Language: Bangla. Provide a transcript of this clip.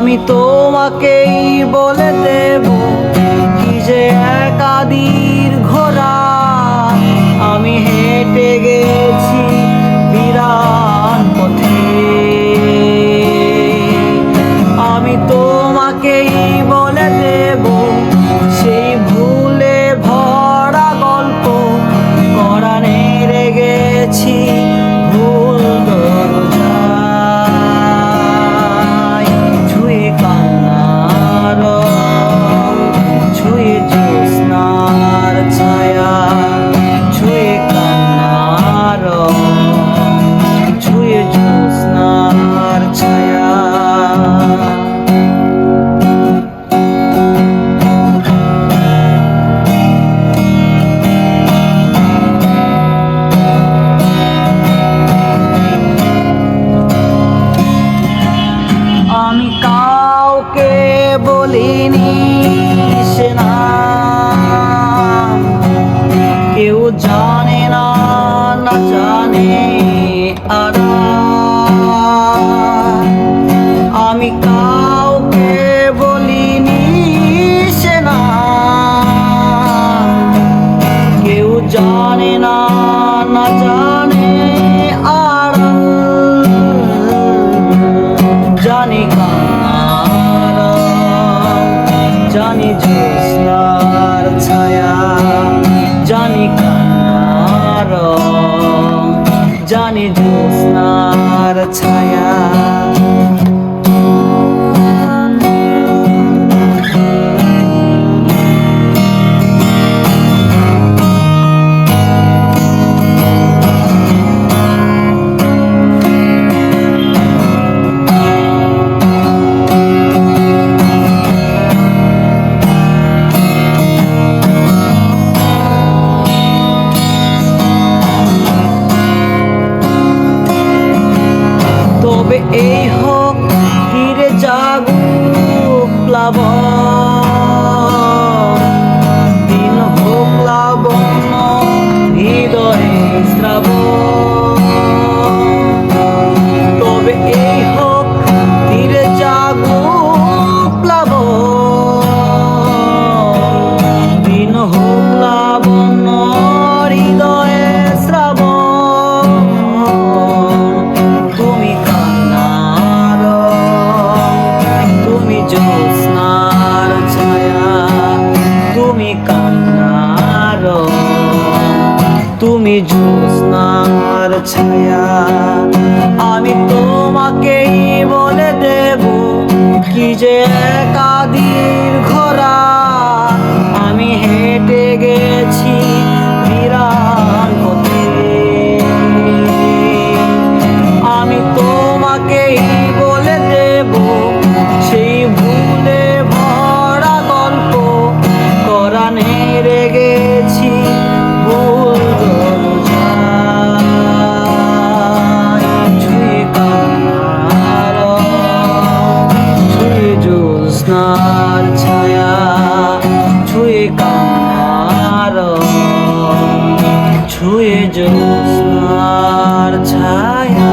আমি তোমাকেই বলে দেব কি যে একাদির ঘোড়া আমি হেঁটে গেছি বিরান পথে। আমি তোমাকেই বলে দেব সেই ভুলে ভরা গল্প পরাণে রেগেছি ভুল দরজায়। ছুঁয়ে কান্নার ছুঁয়ে জ্যোৎস্নার ছায়া, ছুঁয়ে কান্নার ছুঁয়ে জ্যোৎস্নার ছায়া। আমি কাউকে বলিনি সে নাম, কেউ জানে না, না জানে আর। আমি কাউকে বলিনি সে নাম, কেউ জানে না, না জানে আর। জানি কান্নার জানি জ্যোৎস্নার ছায়া, জানি কান্নার জানি জ্যোৎস্নার ছায়া। তবে এই হোক ফিরে জাগুক প্লাবন, দিন হোক লাবণ্য হৃদয়ে শ্রাবণ। তবে এই হোক ফিরে জাগুক প্লাবন, দিন হোক লাবণ্য হৃদয়ে শ্রাবণ। তুমি জ্যোৎস্নার ছায়া, তুমি কান্নার তুমি জ্যোৎস্নার ছায়া। আমি তোমাকেই বলে দেব কি যে একাদির ঘোড়া আমি হেঁটে গেছি বিরান পথে। আমি তোমাকেই বলে দেব সেই ভুলে ভরা গল্প কোরআনে রেগেছি ভুল দরজায়। ছুঁয়ে কান্নার ছুঁয়ে জ্যোৎস্নার ছায়া, ছুঁয়ে কান্নার ছুঁয়ে জ্যোৎস্নার ছায়া।